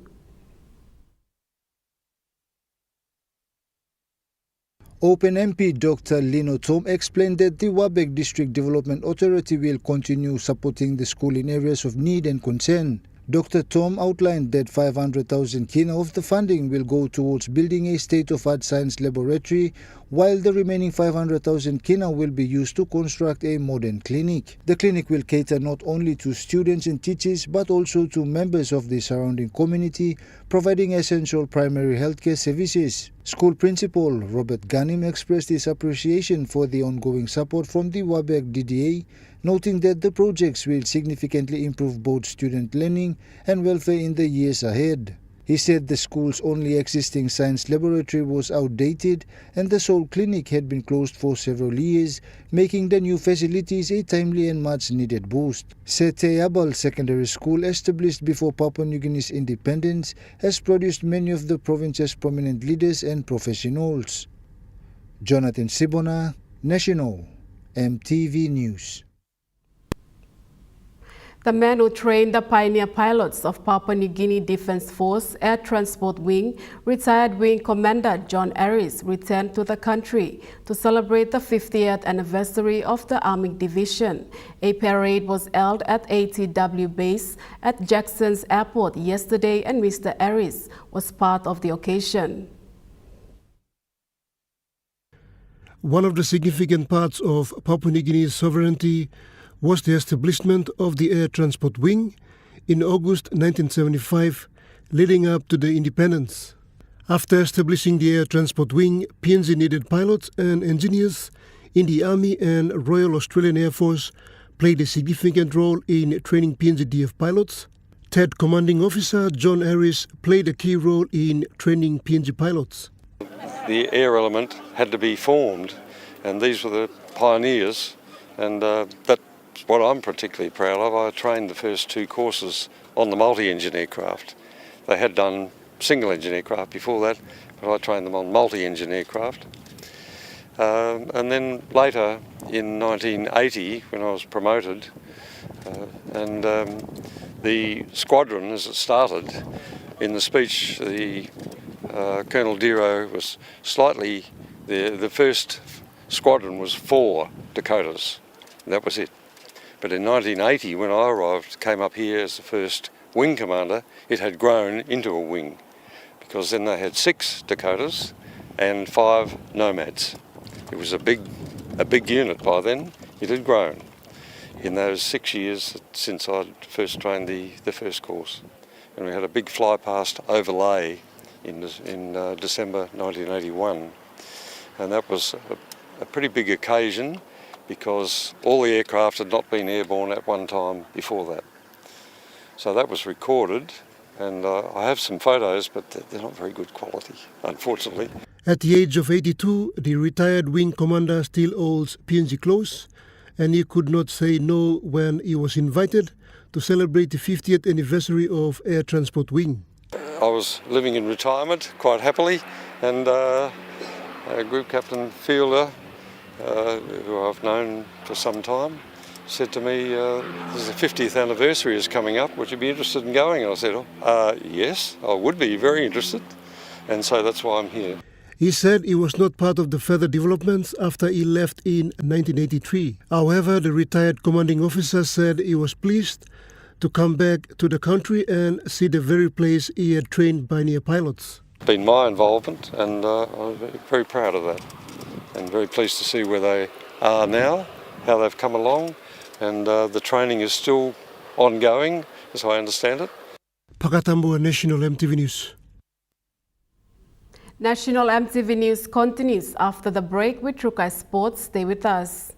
Open MP Dr. Lino Tom explained that the Wabeg District Development Authority will continue supporting the school in areas of need and concern. Dr. Tom outlined that 500,000 kina of the funding will go towards building a state-of-art science laboratory, while the remaining 500,000 kina will be used to construct a modern clinic. The clinic will cater not only to students and teachers, but also to members of the surrounding community, providing essential primary healthcare services. School Principal Robert Ganim expressed his appreciation for the ongoing support from the Wabeg DDA, noting that the projects will significantly improve both student learning and welfare in the years ahead. He said the school's only existing science laboratory was outdated and the sole clinic had been closed for several years, making the new facilities a timely and much-needed boost. Abal Secondary School, established before Papua New Guinea's independence, has produced many of the province's prominent leaders and professionals. Jonathan Sibona, National, EMTV News. The man who trained the pioneer pilots of Papua New Guinea Defence Force Air Transport Wing, retired Wing Commander John Aris, returned to the country to celebrate the 50th anniversary of the Army Division. A parade was held at ATW base at Jackson's Airport yesterday, and Mr. Aris was part of the occasion. One of the significant parts of Papua New Guinea's sovereignty was the establishment of the Air Transport Wing in August 1975, leading up to the independence. After establishing the Air Transport Wing, PNG needed pilots and engineers in the Army, and Royal Australian Air Force played a significant role in training PNG DF pilots. TED Commanding Officer John Aris played a key role in training PNG pilots. The air element had to be formed, and these were the pioneers, and that's what I'm particularly proud of. I trained the first two courses on the multi-engine aircraft. They had done single-engine aircraft before that, but I trained them on multi-engine aircraft. And then later, in 1980, when I was promoted, the squadron, as it started, in the speech, Colonel Dero was slightly, the first squadron was 4 Dakotas, and that was it. But in 1980, when I arrived, came up here as the first wing commander, it had grown into a wing, because then they had 6 Dakotas and 5 Nomads. It was a big unit by then. It had grown in those 6 years since I'd first trained the first course. And we had a big fly past overlay in December 1981. And that was a pretty big occasion, because all the aircraft had not been airborne at one time before that. So that was recorded, and I have some photos, but they're not very good quality, unfortunately. At the age of 82, the retired wing commander still holds PNG close, and he could not say no when he was invited to celebrate the 50th anniversary of Air Transport Wing. I was living in retirement quite happily, and Group Captain Fielder, who I've known for some time, said to me, "There's the 50th anniversary is coming up. Would you be interested in going?" And I said, "Yes, I would be very interested," and so that's why I'm here. He said he was not part of the further developments after he left in 1983. However, the retired commanding officer said he was pleased to come back to the country and see the very place he had trained pioneer pilots. It's been my involvement, and I'm very proud of that, and very pleased to see where they are now, how they've come along, and the training is still ongoing, as I understand it. Pakatambua, National MTV News. National MTV News continues after the break with Trukai Sports. Stay with us.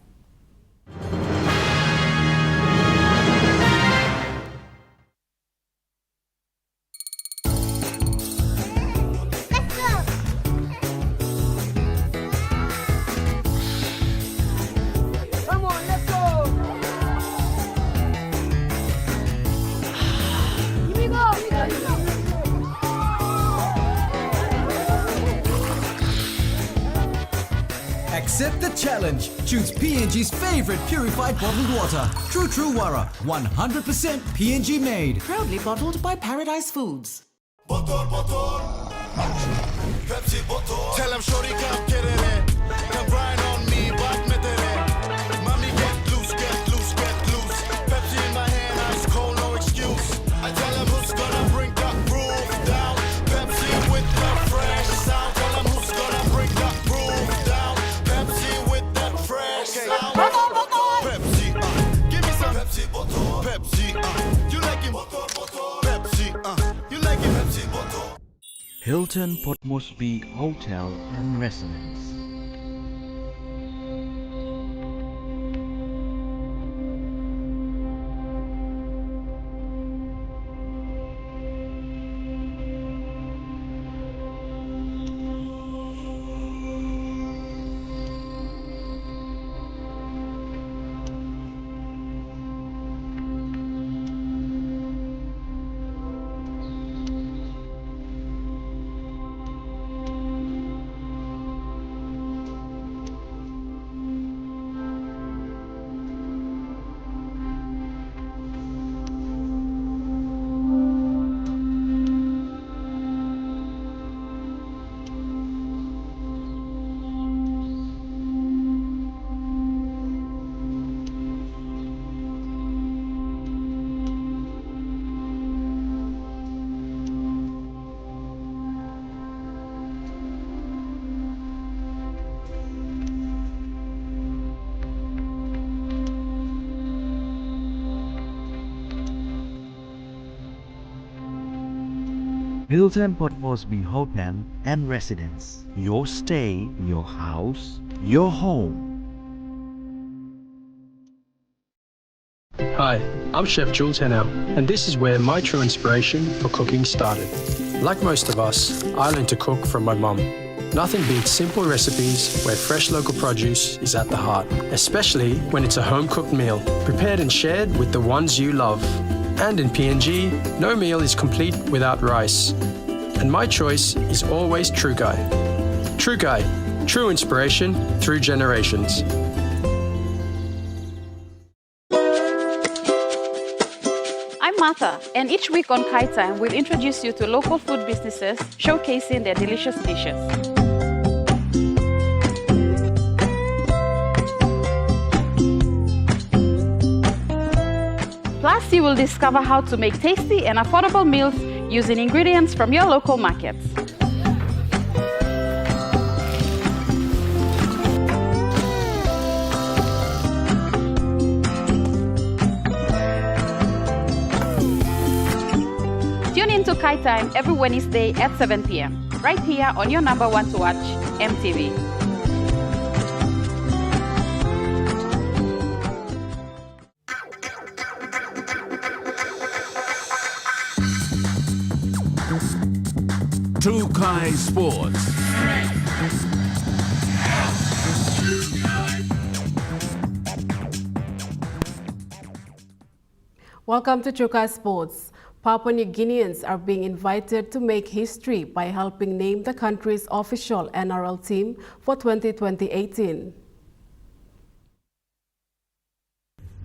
Accept the challenge. Choose PNG's favorite purified bottled water. True Wara, 100% PNG made. Proudly bottled by Paradise Foods. Bottle. Pepsi bottle. Tell him shorty come get it. Come grind on me, but mommy get loose. Pepsi in my hand, ice cold, no excuse. I tell him who's gonna bring that roof down. Pepsi with the fresh sound. Tell him who's gonna bring that roof down. Pepsi with that fresh sound. Pepsi, give me some Pepsi bottle. Pepsi, you like it? Pepsi, you like it? Pepsi bottle. Hilton Port Moresby Hotel and Residence. Hilton Port Moresby Hotel and Residence. Your stay, your house, your home. Hi, I'm Chef Jules Hennell, and this is where my true inspiration for cooking started. Like most of us, I learned to cook from my mum. Nothing beats simple recipes where fresh local produce is at the heart, especially when it's a home-cooked meal, prepared and shared with the ones you love. And in PNG, no meal is complete without rice. And my choice is always True Guy. True Guy, true inspiration through generations. I'm Martha, and each week on Kite Time, we'll introduce you to local food businesses showcasing their delicious dishes. Plus, you will discover how to make tasty and affordable meals using ingredients from your local markets. Tune in to Kite Time every Wednesday at 7 p.m. right here on your number one to watch, MTV. Trukai Sports. Welcome to Trukai Sports. Papua New Guineans are being invited to make history by helping name the country's official NRL team for 2018.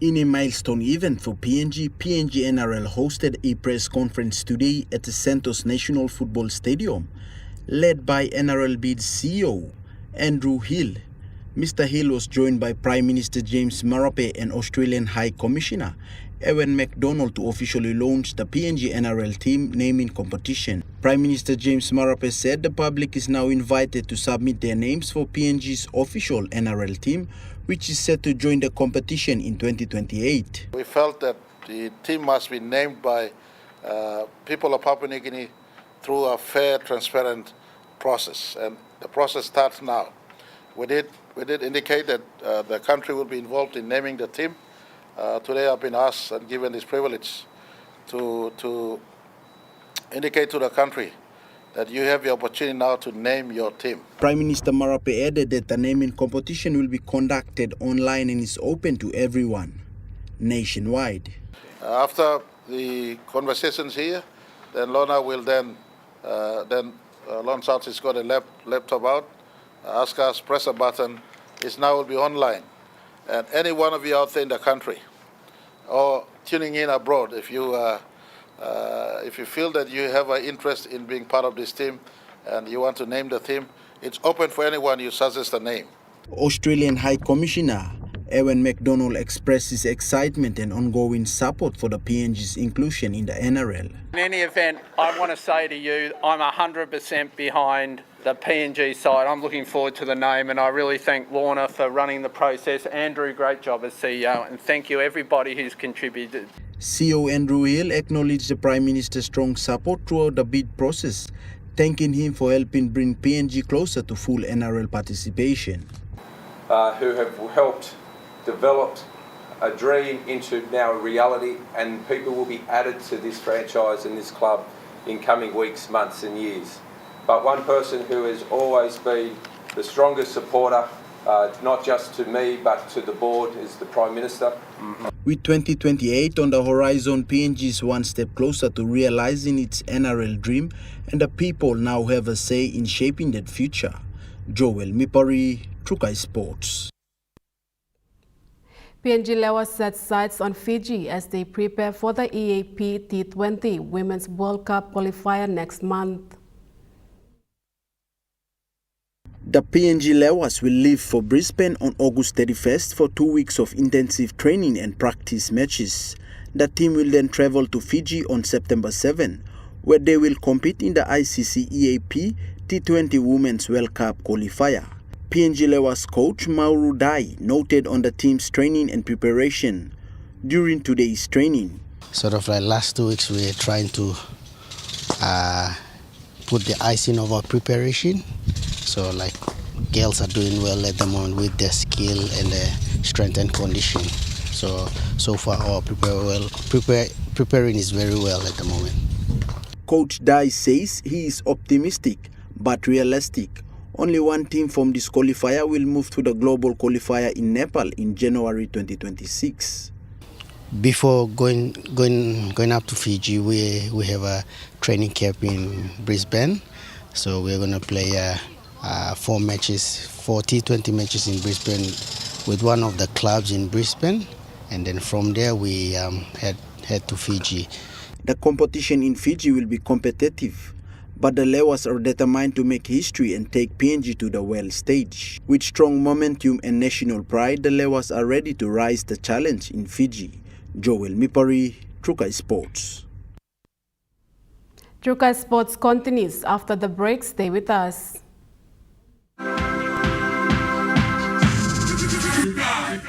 In a milestone event for PNG NRL hosted a press conference today at the Santos National Football Stadium, led by NRL Bid's CEO, Andrew Hill. Mr. Hill was joined by Prime Minister James Marape and Australian High Commissioner Ewan McDonald to officially launch the PNG NRL team naming competition. Prime Minister James Marape said the public is now invited to submit their names for PNG's official NRL team, which is set to join the competition in 2028. We felt that the team must be named by people of Papua New Guinea through a fair, transparent process, and the process starts now. We did indicate that the country will be involved in naming the team. Today I've been asked and given this privilege to indicate to the country that you have the opportunity now to name your team. Prime Minister Marape added that the naming competition will be conducted online and is open to everyone nationwide. After the conversations here, then Lorna will then Lon South has got a laptop out, ask us, press a button, it now will be online. And any one of you out there in the country or tuning in abroad, if you feel that you have an interest in being part of this team and you want to name the team, it's open for anyone you suggest a name. Australian High Commissioner Ewan McDonald expressed his excitement and ongoing support for the PNG's inclusion in the NRL. In any event, I want to say to you, I'm 100% behind the PNG side. I'm looking forward to the name, and I really thank Lorna for running the process. Andrew, great job as CEO, and thank you everybody who's contributed. CEO Andrew Hill acknowledged the Prime Minister's strong support throughout the bid process, thanking him for helping bring PNG closer to full NRL participation. Who have helped develop a dream into now a reality, and people will be added to this franchise and this club in coming weeks, months and years. But one person who has always been the strongest supporter, not just to me but to the board, is the Prime Minister. With 2028 on the horizon, PNG is one step closer to realizing its NRL dream, and the people now have a say in shaping that future. Joel Mipari, Trukai Sports. PNG Lewa set sights on Fiji as they prepare for the EAP T20 Women's World Cup qualifier next month. The PNG Lewas will leave for Brisbane on August 31st for 2 weeks of intensive training and practice matches. The team will then travel to Fiji on September 7, where they will compete in the ICC EAP T20 Women's World Cup qualifier. PNG Lewas coach Mauru Dai noted on the team's training and preparation during today's training. Sort of like last 2 weeks we are trying to put the icing of our preparation. So like girls are doing well at the moment with their skill and their strength and condition. So far our preparing is very well at the moment. Coach Dai says he is optimistic but realistic. Only one team from this qualifier will move to the global qualifier in Nepal in January 2026. Before going up to Fiji, we have a training camp in Brisbane. So we're going to play 4 T20 matches in Brisbane with one of the clubs in Brisbane, and then from there we head to Fiji. The competition in Fiji will be competitive, but the Lewas are determined to make history and take PNG to the world stage. With strong momentum and national pride, the Lewas are ready to rise the challenge in Fiji. Joel Mipari, Trukai Sports. Trukai Sports continues after the break. Stay with us.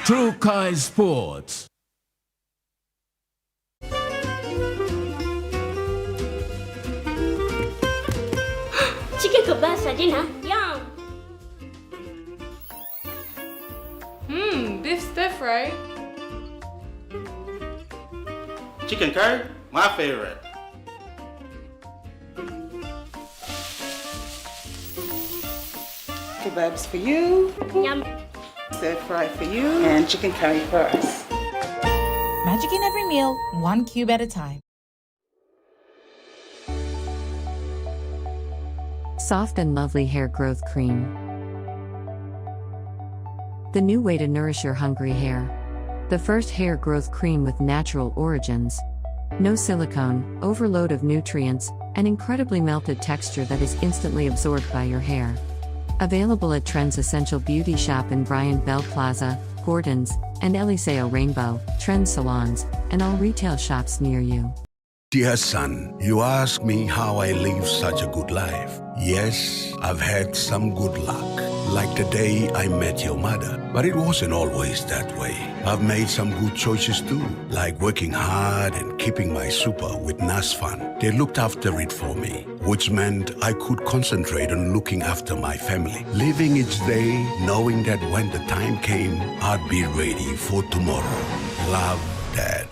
Trukai Sports. Chicken kebab for dinner. Yum. Beef stir fry. Chicken curry, my favorite. Kebabs for you. Yum. Stir fry for you. And chicken curry for us. Magic in every meal, one cube at a time. Soft and Lovely Hair Growth Cream. The new way to nourish your hungry hair. The first hair growth cream with natural origins. No silicone, overload of nutrients, and incredibly melted texture that is instantly absorbed by your hair. Available at Trends Essential Beauty Shop in Bryant Bell Plaza, Gordon's, and Eliseo Rainbow, Trends Salons, and all retail shops near you. Dear son, you ask me how I live such a good life. Yes, I've had some good luck, like the day I met your mother. But it wasn't always that way. I've made some good choices too, like working hard and keeping my super with NASFAN. They looked after it for me, which meant I could concentrate on looking after my family. Living each day, knowing that when the time came, I'd be ready for tomorrow. Love, Dad.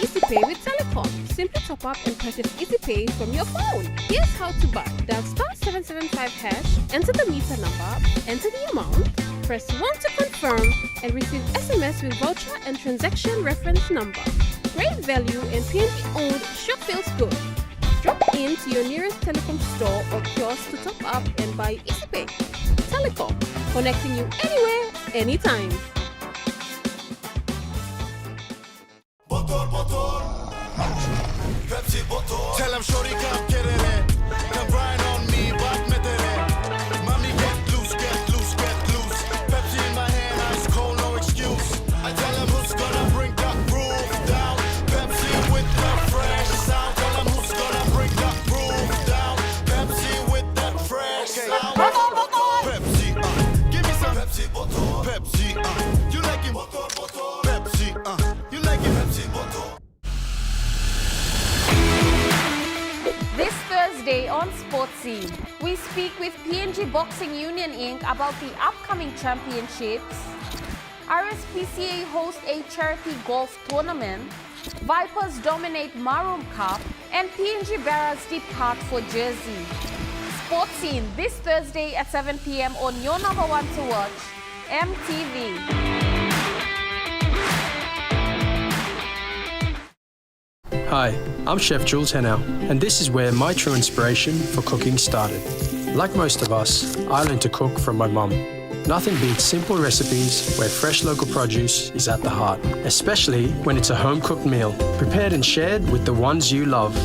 EasyPay with Telecom. Simply top up and purchase EasyPay from your phone. Here's how to buy. Dial *775#, enter the meter number, enter the amount, press 1 to confirm, and receive SMS with voucher and transaction reference number. Great value and PNG owned sure feels good. Drop in to your nearest Telecom store or kiosk to top up and buy EasyPay. Telecom, connecting you anywhere, anytime. Pepsi bottle. Tell him shorty come get it in. Come grind on me, but met it in. Mommy get loose, get loose, get loose. Pepsi in my hand, ice cold, no excuse. I tell him who's gonna bring that groove down. Pepsi with the fresh sound. Tell him who's gonna bring that groove down. Pepsi with that fresh sound. Pepsi, give me some Pepsi bottle. Pepsi, you like it? Pepsi, you like it? Pepsi bottle. This Thursday on Sports Scene, we speak with PNG Boxing Union Inc. about the upcoming championships. RSPCA hosts a charity golf tournament. Vipers dominate Maroon Cup, and PNG Barras depart for Jersey. Sports Scene this Thursday at 7 p.m. on your number one to watch, MTV. Hi, I'm Chef Jules Henow, and this is where my true inspiration for cooking started. Like most of us, I learned to cook from my mum. Nothing beats simple recipes where fresh local produce is at the heart, especially when it's a home-cooked meal, prepared and shared with the ones you love.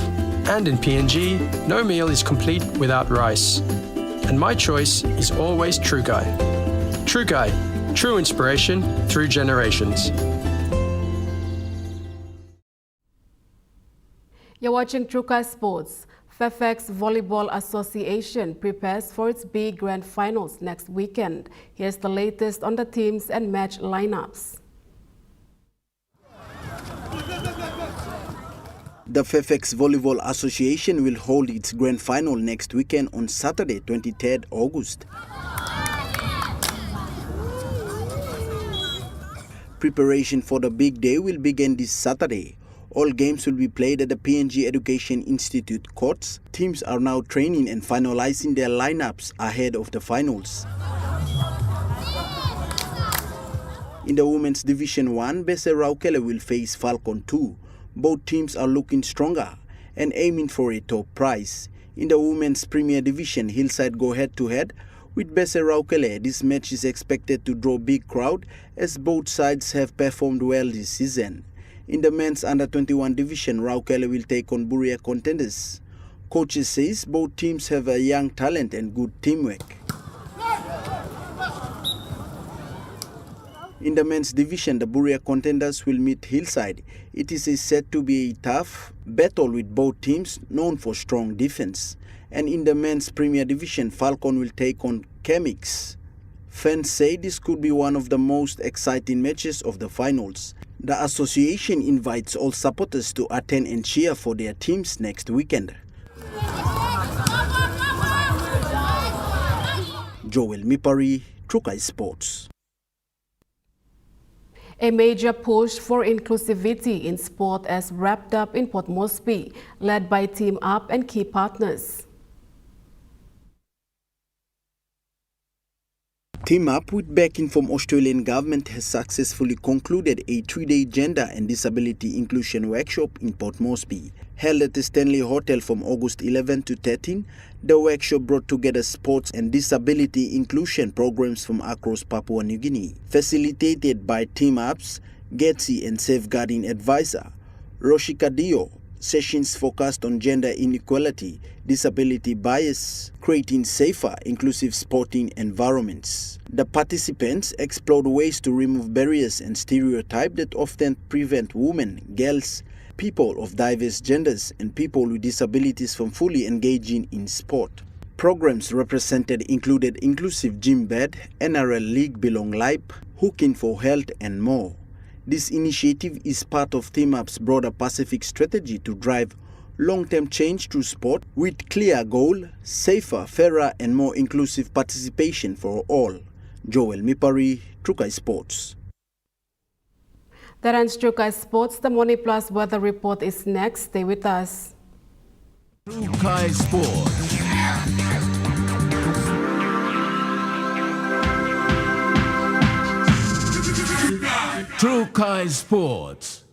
And in PNG, no meal is complete without rice. And my choice is always True Guy. True Guy, true inspiration through generations. You're watching Trukai Sports. FFX Volleyball Association prepares for its big grand finals next weekend. Here's the latest on the teams and match lineups. The FFX Volleyball Association will hold its grand final next weekend on Saturday, 23rd August. Preparation for the big day will begin this Saturday. All games will be played at the PNG Education Institute courts. Teams are now training and finalizing their lineups ahead of the finals. In the Women's Division 1, Bese Raukele will face Falcon 2. Both teams are looking stronger and aiming for a top prize. In the Women's Premier Division, Hillside go head-to-head with Bese Raukele. This match is expected to draw big crowd as both sides have performed well this season. In the men's under-21 division, Raukele will take on Buria contenders. Coaches says both teams have a young talent and good teamwork. In the men's division, the Buria contenders will meet Hillside. It is said to be a tough battle with both teams known for strong defense. And in the men's Premier Division, Falcon will take on Chemix. Fans say this could be one of the most exciting matches of the finals. The association invites all supporters to attend and cheer for their teams next weekend. Joel Mipari, Trukai Sports. A major push for inclusivity in sport has wrapped up in Port Moresby, led by Team Up and key partners. Team Up, with backing from Australian government, has successfully concluded a 3-day gender and disability inclusion workshop in Port Moresby. Held at the Stanley Hotel from August 11 to 13, the workshop brought together sports and disability inclusion programs from across Papua New Guinea. Facilitated by Team Up's Getsi and Safeguarding Advisor Roshika Dio, sessions focused on gender inequality, disability bias, creating safer, inclusive sporting environments. The participants explored ways to remove barriers and stereotypes that often prevent women, girls, people of diverse genders, and people with disabilities from fully engaging in sport. Programs represented included inclusive gym bed, NRL League Belong Life, Hooking for Health, and more. This initiative is part of Team Up's broader Pacific strategy to drive long-term change through sport with clear goal, safer, fairer and more inclusive participation for all. Joel Mipari, Trukai Sports. That ends Trukai Sports. The Money Plus weather report is next. Stay with us. Trukai Sports. Trukai Sports.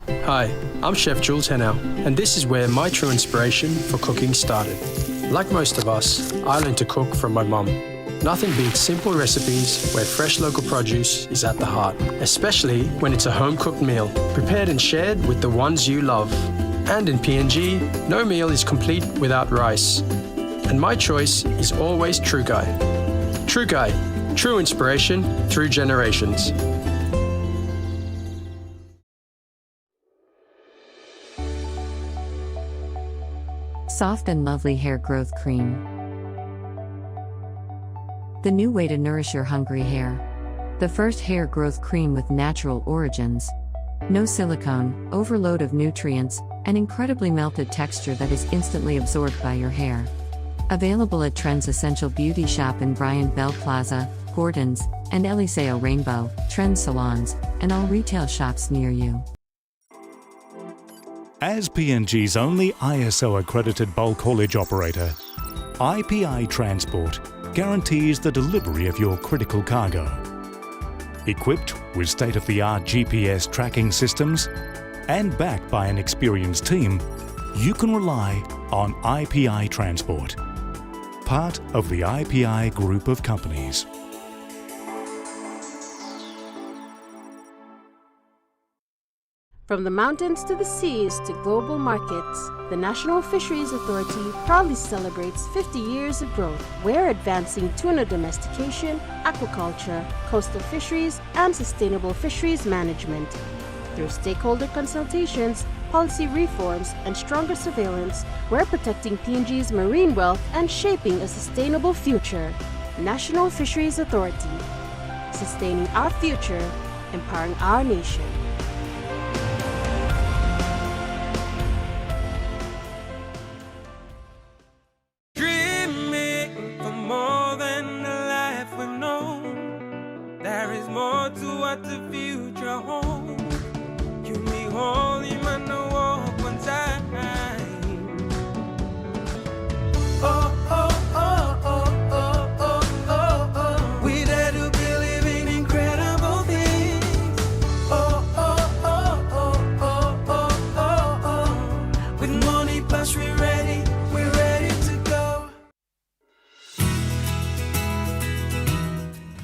Hi, I'm Chef Jules Henow, and this is where my true inspiration for cooking started. Like most of us, I learned to cook from my mum. Nothing beats simple recipes where fresh local produce is at the heart, especially when it's a home-cooked meal, prepared and shared with the ones you love. And in PNG, no meal is complete without rice. And my choice is always Trukai. Trukai, true inspiration through generations. Soft and lovely hair growth cream. The new way to nourish your hungry hair. The first hair growth cream with natural origins. No silicone, overload of nutrients, and incredibly melted texture that is instantly absorbed by your hair. Available at Trends Essential Beauty Shop in Bryant Bell Plaza, Gordon's, and Eliseo Rainbow, Trends Salons, and all retail shops near you. As PNG's only ISO-accredited bulk haulage operator, IPI Transport guarantees the delivery of your critical cargo. Equipped with state-of-the-art GPS tracking systems and backed by an experienced team, you can rely on IPI Transport, part of the IPI group of companies. From the mountains to the seas to global markets, the National Fisheries Authority proudly celebrates 50 years of growth. We're advancing tuna domestication, aquaculture, coastal fisheries, and sustainable fisheries management. Through stakeholder consultations, policy reforms, and stronger surveillance, we're protecting PNG's marine wealth and shaping a sustainable future. National Fisheries Authority, sustaining our future, empowering our nation.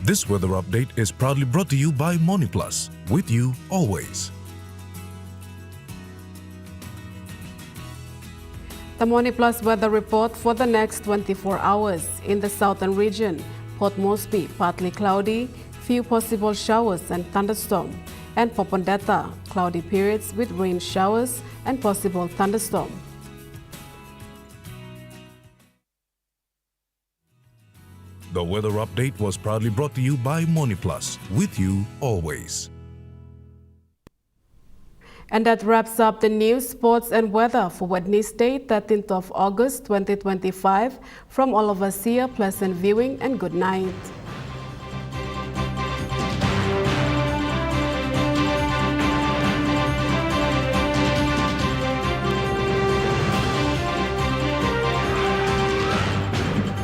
This weather update is proudly brought to you by MoneyPlus, with you always. The Money Plus weather report for the next 24 hours. In the southern region, Port Moresby, partly cloudy, few possible showers and thunderstorm. And Popondetta, cloudy periods with rain showers and possible thunderstorm. The weather update was proudly brought to you by MoneyPlus, with you always. And that wraps up the news, sports and weather for Wednesday, 13th of August 2025. From all of us here, pleasant viewing and good night.